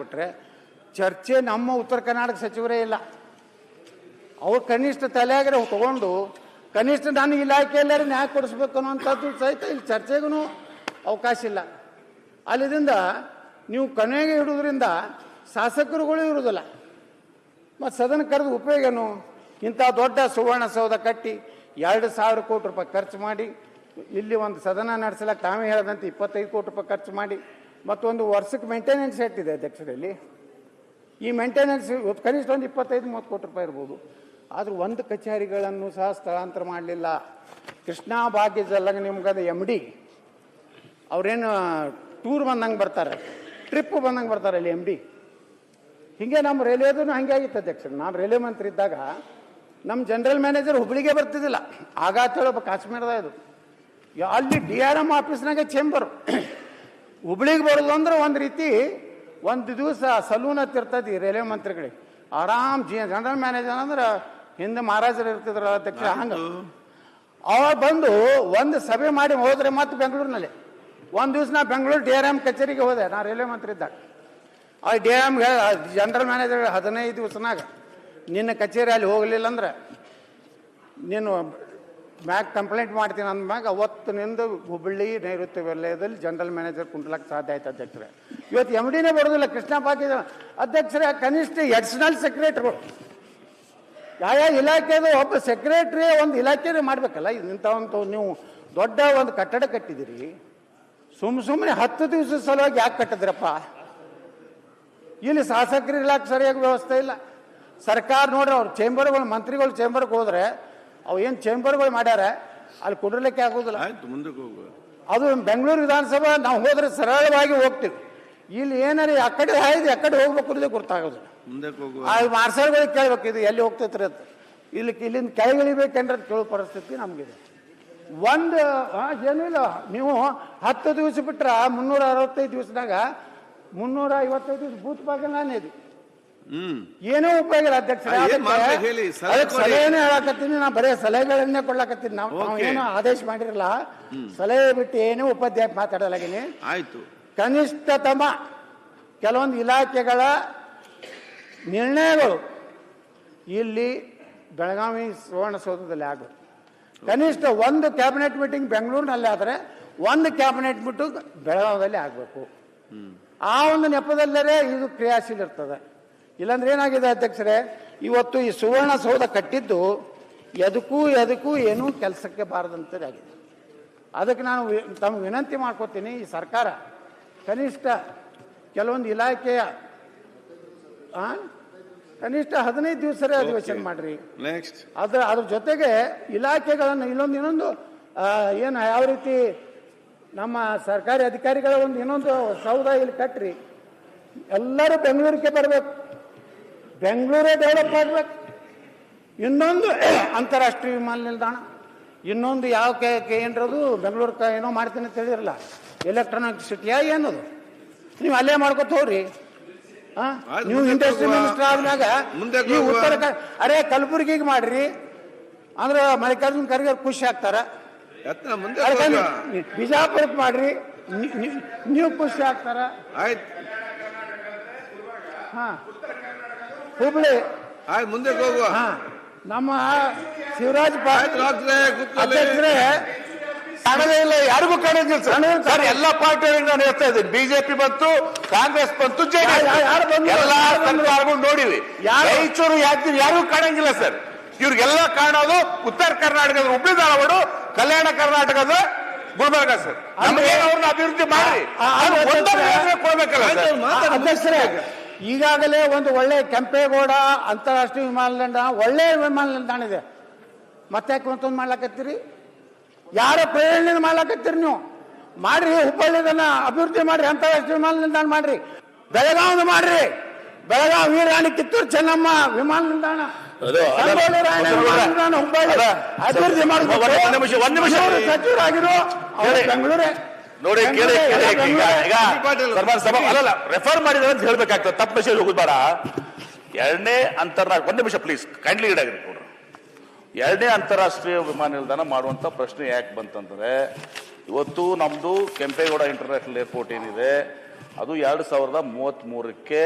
ಬಿಟ್ರೆ ಚರ್ಚೆ ನಮ್ಮ ಉತ್ತರ ಕರ್ನಾಟಕ ಸಚಿವರೇ ಇಲ್ಲ. ಅವ್ರು ಕನಿಷ್ಠ ತಲೆಯಾಗರೆ ತಗೊಂಡು ಕನಿಷ್ಠ ನಾನು ಇಲಾಖೆಯಲ್ಲೇ ನ್ಯಾಯ ಕೊಡಿಸ್ಬೇಕು ಅನ್ನೋಂಥದ್ದು ಸಹಿತ ಇಲ್ಲಿ ಚರ್ಚೆಗೂ ಅವಕಾಶ ಇಲ್ಲ. ಅಲ್ಲಿಂದ ನೀವು ಕೊನೆಗೆ ಇಡೋದ್ರಿಂದ ಶಾಸಕರುಗಳು ಇರುವುದಿಲ್ಲ. ಮತ್ತು ಸದನ ಕರೆದು ಉಪಯೋಗನು? ಇಂಥ ದೊಡ್ಡ ಸುವರ್ಣಸೌಧ ಕಟ್ಟಿ 2,000 ಕೋಟಿ ರೂಪಾಯಿ ಖರ್ಚು ಮಾಡಿ ಇಲ್ಲಿ ಒಂದು ಸದನ ನಡೆಸಲಿಕ್ಕೆ ತಾವೇ ಹೇಳದಂತೆ 25 ಕೋಟಿ ರೂಪಾಯಿ ಖರ್ಚು ಮಾಡಿ ಮತ್ತೊಂದು ವರ್ಷಕ್ಕೆ ಮೇಂಟೆನೆನ್ಸ್ ಎಷ್ಟಿದೆ ಅಧ್ಯಕ್ಷರಲ್ಲಿ? ಈ ಮೇಂಟೆನೆನ್ಸ್ ಕನಿಷ್ಠ ಒಂದು 25-30 ಕೋಟಿ ರೂಪಾಯಿ ಇರ್ಬೋದು. ಆದರೂ ಒಂದು ಕಚೇರಿಗಳನ್ನು ಸಹ ಸ್ಥಳಾಂತರ ಮಾಡಲಿಲ್ಲ. ಕೃಷ್ಣಾ ಭಾಗ್ಯ ಜಲ್ಲಾಗ ನಿಮ್ಗದು MD ಅವ್ರೇನು ಟೂರ್ ಬಂದಂಗೆ ಬರ್ತಾರೆ, ಟ್ರಿಪ್ ಬಂದಂಗೆ ಬರ್ತಾರೆ ಅಲ್ಲಿ MD. ಹೀಗೆ ನಮ್ಮ ರೈಲ್ವೇದೂ ಹಾಗೆ ಆಗಿತ್ತು ಅಧ್ಯಕ್ಷರು. ನಾನು ರೈಲ್ವೆ ಮಂತ್ರಿ ಇದ್ದಾಗ ನಮ್ಮ ಜನರಲ್ ಮ್ಯಾನೇಜರ್ ಹುಬ್ಳಿಗೆ ಬರ್ತಿದ್ದಿಲ್ಲ. ಆಗಾತೇಳೊಬ್ಬ ಕಾಶ್ಮೀರದ ಇದು ಅಲ್ಲಿ DRM ಆಫೀಸ್ನಾಗೆ ಚೇಂಬರು. ಹುಬ್ಳಿಗೆ ಬರೋದು ಅಂದ್ರೆ ಒಂದು ರೀತಿ ಒಂದು ದಿವಸ ಸಲೂನ್ ಹತ್ತಿರ್ತದೆ ಈ ರೈಲ್ವೆ ಮಂತ್ರಿಗಳಿಗೆ. ಆರಾಮ್ ಜನರಲ್ ಮ್ಯಾನೇಜರ್ ಅಂದ್ರೆ ಹಿಂದೆ ಮಹಾರಾಜರು ಇರ್ತಿದ್ರು ಅಧ್ಯಕ್ಷ. ಹಂಗೆ ಅವಾಗ ಬಂದು ಒಂದು ಸಭೆ ಮಾಡಿ ಹೋದ್ರೆ ಮತ್ತೆ ಬೆಂಗಳೂರಿನಲ್ಲಿ ಒಂದು ದಿವಸ ನಾ ಬೆಂಗಳೂರು DRM ಕಚೇರಿಗೆ ಹೋದೆ. ನಾ ರೈಲ್ವೆ ಮಂತ್ರಿ ಇದ್ದಾಗ ಆ DRM ಜನರಲ್ ಮ್ಯಾನೇಜರ್ 15 ದಿವಸನಾಗ ನಿನ್ನ ಕಚೇರಿ ಅಲ್ಲಿ ಹೋಗಲಿಲ್ಲ ಅಂದ್ರೆ ನೀನು ಮ್ಯಾಗ ಕಂಪ್ಲೇಂಟ್ ಮಾಡ್ತೀನಿ ಅಂದ್ಮ್ಯಾಗ ಅವತ್ತಿನಿಂದ ಹುಬ್ಬಳ್ಳಿ ನೈಋತ್ಯ ವಲಯದಲ್ಲಿ ಜನರಲ್ ಮ್ಯಾನೇಜರ್ ಕುಂಡ್ಲಕ್ಕೆ ಸಾಧ್ಯ ಆಯ್ತು ಅಧ್ಯಕ್ಷರೇ. ಇವತ್ತು MDನೇ ಬರೋದಿಲ್ಲ ಕೃಷ್ಣ ಭಾಗ್ಯ ಅಧ್ಯಕ್ಷರೇ. ಕನಿಷ್ಠ ಅಡಿಷನಲ್ ಸೆಕ್ರೆಟರಿಗಳು ಯಾವ ಇಲಾಖೆದು ಒಬ್ಬ ಸೆಕ್ರೆಟರಿ ಒಂದು ಇಲಾಖೆನೇ ಮಾಡಬೇಕಲ್ಲ. ಇಂಥವಂತೂ ನೀವು ದೊಡ್ಡ ಒಂದು ಕಟ್ಟಡ ಕಟ್ಟಿದಿರಿ, ಸುಮ್ಮನೆ 10 ದಿವಸದ ಸಲುವಾಗಿ ಯಾಕೆ ಕಟ್ಟಿದ್ರಪ್ಪ? ಇಲ್ಲಿ ಶಾಸಕರು ಇಲಾಖೆ ಸರಿಯಾಗಿ ವ್ಯವಸ್ಥೆ ಇಲ್ಲ. ಸರ್ಕಾರ ನೋಡ್ರಿ ಅವ್ರು ಚೇಂಬರ್ಗಳು ಮಂತ್ರಿಗಳು ಚೇಂಬರ್ಗೆ ಹೋದ್ರೆ ಅವು ಏನು ಚೇಂಬರ್ಗಳು ಮಾಡ್ಯಾರ ಅಲ್ಲಿ ಕುಡಿರ್ಲಿಕ್ಕೆ ಆಗೋದಿಲ್ಲ. ಅದು ಬೆಂಗಳೂರು ವಿಧಾನಸಭಾ ನಾವು ಹೋದ್ರೆ ಸರಳವಾಗಿ ಹೋಗ್ತೀವಿ. ಇಲ್ಲಿ ಏನಾರ ಆ ಕಡೆ ಹಾಯ್ದು ಆ ಕಡೆ ಹೋಗ್ಬೇಕು ಅನ್ನೋದೇ ಗೊತ್ತಾಗೋದಿಲ್ಲ. ಆ ಮಾರ್ಷಲ್ಗಳಿಗೆ ಕೇಳ್ಬೇಕು ಇದು ಎಲ್ಲಿ ಹೋಗ್ತೈತ್ರಿ ಅಂತ. ಇಲ್ಲಿಂದ ಕೆಳಗಿಳಿಬೇಕಂದ್ರೆ ಕೇಳೋ ಪರಿಸ್ಥಿತಿ ನಮಗಿದೆ. ಒಂದು ಏನಿಲ್ಲ, ನೀವು 10 ದಿವಸ ಬಿಟ್ರೆ 365 ದಿವಸದಾಗ 355 ದಿವಸ ಬೂತ್ ಬಾಗಿಲಾನೇ ಇದೆ. ಏನೋ ಉಪಯೋಗ ಇಲ್ಲ ಅಧ್ಯಕ್ಷರೇ. ಸಲಹೆನೇ ಹೇಳಕತ್ತೀನಿ, ನಾ ಬರೀ ಸಲಹೆಗಳನ್ನೇ ಕೊಡ್ಲಾಕತ್ತೀನಿ. ನಾವು ಏನೋ ಆದೇಶ ಮಾಡಿರಲ್ಲ, ಸಲಹೆ ಬಿಟ್ಟು ಏನೋ ಉಪಾಧ್ಯಾಯ ಮಾತಾಡಲಾಗಿನಿ. ಆಯ್ತು. ಕನಿಷ್ಠತಮ ಕೆಲವೊಂದು ಇಲಾಖೆಗಳ ನಿರ್ಣಯಗಳು ಇಲ್ಲಿ ಬೆಳಗಾವಿ ಸುವರ್ಣಸೌಧದಲ್ಲಿ ಆಗಬೇಕು. ಕನಿಷ್ಠ ಒಂದು ಕ್ಯಾಬಿನೆಟ್ ಮೀಟಿಂಗ್ ಬೆಂಗಳೂರಿನಲ್ಲಿ ಆದರೆ ಒಂದು ಕ್ಯಾಬಿನೆಟ್ ಮೀಟಿಂಗ್ ಬೆಳಗಾವಿಯಲ್ಲಿ ಆಗಬೇಕು. ಆ ಒಂದು ನೆಪದಲ್ಲೇ ಇದು ಕ್ರಿಯಾಶೀಲ ಇರ್ತದೆ. ಇಲ್ಲಾಂದ್ರೆ ಏನಾಗಿದೆ ಅಧ್ಯಕ್ಷರೇ, ಇವತ್ತು ಈ ಸುವರ್ಣಸೌಧ ಕಟ್ಟಿದ್ದು ಎದಕ್ಕೂ ಏನೂ ಕೆಲಸಕ್ಕೆ ಬಾರದಂತಾಗಿದೆ. ಅದಕ್ಕೆ ನಾನು ತಮಗೆ ವಿನಂತಿ ಮಾಡ್ಕೋತೀನಿ, ಈ ಸರ್ಕಾರ ಕನಿಷ್ಠ ಕೆಲವೊಂದು ಇಲಾಖೆಯ ಕನಿಷ್ಠ 15 ದಿವಸರೇ ಅಧಿವೇಶನ ಮಾಡ್ರಿ. ಅದ್ರ ಜೊತೆಗೆ ಇಲಾಖೆಗಳನ್ನು ಇನ್ನೊಂದು ಏನು ಯಾವ ರೀತಿ ನಮ್ಮ ಸರ್ಕಾರಿ ಅಧಿಕಾರಿಗಳ ಒಂದು ಇನ್ನೊಂದು ಸೌಧ ಇಲ್ಲಿ ಕಟ್ರಿ. ಎಲ್ಲರೂ ಬೆಂಗಳೂರಿಗೆ ಬರಬೇಕು, ಬೆಂಗಳೂರೇ ಡೆವಲಪ್ ಆಗಬೇಕು. ಇನ್ನೊಂದು ಅಂತಾರಾಷ್ಟ್ರೀಯ ವಿಮಾನ ನಿಲ್ದಾಣ, ಇನ್ನೊಂದು ಯಾವ ಏನರದು ಬೆಂಗಳೂರು ಏನೋ ಮಾಡ್ತೀನಿ ಅಂತ ಹೇಳಿರಲ್ಲ, ಎಲೆಕ್ಟ್ರಾನಿಕ್ ಸಿಟಿಯಾ ಏನದು, ನೀವು ಅಲ್ಲೇ ಮಾಡ್ಕೊತ ಹೋಗ್ರಿ. ನೀವು ಇಂಡಸ್ಟ್ರಿ ಮಿನಿಸ್ಟರ್ ಆದ್ಮ್ಯಾಗ ನೀವು ಉತ್ತರ ಅರೆ ಕಲಬುರಗಿಗೆ ಮಾಡ್ರಿ ಅಂದ್ರೆ ಮಲ್ಲಿಕಾರ್ಜುನ್ ಖರ್ಗೆ ಖುಷಿ ಆಗ್ತಾರ. ಬಿಜಾಪುರಕ್ಕೆ ಮಾಡ್ರಿ, ನೀವು ಖುಷಿ ಆಗ್ತಾರ. ಹುಬ್ಳಿ ಮುಂದೆ ಹೋಗುವ. ನಮ್ಮ ಶಿವರಾಜ್ ಅಧ್ಯಕ್ಷರೇ ಕಾಣದೇ ಇಲ್ಲ, ಯಾರಿಗೂ ಕಾಣೋದಿಲ್ಲ ಸರ್. ಎಲ್ಲ ಪಾರ್ಟಿಗಳಿಗೆ ನಾನು ಹೇಳ್ತಾ ಇದ್ದೀನಿ, ಬಿಜೆಪಿ ಬಂತು, ಕಾಂಗ್ರೆಸ್ ಬಂತು, ಎಲ್ಲ ಸರ್ಕಾರಗಳು ನೋಡಿವಿ. ರಾಯಚೂರು ಯಾರಿಗೂ ಕಾಣಂಗಿಲ್ಲ ಸರ್. ಇವ್ರಿಗೆಲ್ಲ ಕಾಣೋದು ಉತ್ತರ ಕರ್ನಾಟಕದ ಹುಬ್ಳಿ ಧಾರವಾಡ, ಕಲ್ಯಾಣ ಕರ್ನಾಟಕದ ಗುಲ್ಬರ್ಗ ಸರ್. ನಮಗೆ ಅವ್ರನ್ನ ಅಭಿವೃದ್ಧಿ ಮಾಡಿ ಕೊಡ್ಬೇಕಲ್ಲ ಸರ್. ಅಧ್ಯಕ್ಷರೇ, ಈಗಾಗಲೇ ಒಂದು ಒಳ್ಳೆ ಕೆಂಪೇಗೌಡ ಅಂತಾರಾಷ್ಟ್ರೀಯ ವಿಮಾನ ನಿಲ್ದಾಣ, ಒಳ್ಳೆ ವಿಮಾನ ನಿಲ್ದಾಣ ಇದೆ. ಮತ್ತೆ ಯಾಕೆ ಮತ್ತೊಂದು ಮಾಡ್ಲಾಕತ್ತೀರಿ? ಯಾರ ಪ್ರೇರಣೆ ಮಾಡ್ಲಾಕತ್ತೀರಿ? ನೀವು ಮಾಡ್ರಿ, ಹುಬ್ಬಳ್ಳಿದನ್ನ ಅಭಿವೃದ್ಧಿ ಮಾಡ್ರಿ, ಅಂತಾರಾಷ್ಟ್ರೀಯ ವಿಮಾನ ನಿಲ್ದಾಣ ಮಾಡ್ರಿ, ಬೆಳಗಾವಿ ಮಾಡ್ರಿ, ಬೆಳಗಾವಿ ವೀರಾಣಿ ಕಿತ್ತೂರು ಚೆನ್ನಮ್ಮ ವಿಮಾನ ನಿಲ್ದಾಣ, ಅಭಿವೃದ್ಧಿ ಮಾಡಿ ಸಚಿವರಾಗಿರೋ ಬೆಂಗಳೂರೇ ನೋಡಿ. ಅಲ್ಲ, ರೆಫರ್ ಮಾಡಿದ್ರೆ ಅಂತ ಹೇಳ್ಬೇಕಾಗ್ತದೆ, ತಪ್ಪು ಮೆಸೇಜ್ ಹೋಗುದಾರ. ಎರಡನೇ ಒಂದು ನಿಮಿಷ ಪ್ಲೀಸ್, ಕೈಂಡ್ಲಿ ಇಡಾಗ್ರಿ. ಎರಡನೇ ಅಂತಾರಾಷ್ಟ್ರೀಯ ವಿಮಾನ ನಿಲ್ದಾಣ ಮಾಡುವಂತ ಪ್ರಶ್ನೆ ಯಾಕೆ ಬಂತಂದ್ರೆ, ಇವತ್ತು ನಮ್ದು ಕೆಂಪೇಗೌಡ ಇಂಟರ್ನ್ಯಾಷನಲ್ ಏರ್ಪೋರ್ಟ್ ಏನಿದೆ ಅದು 2033ಕ್ಕೆ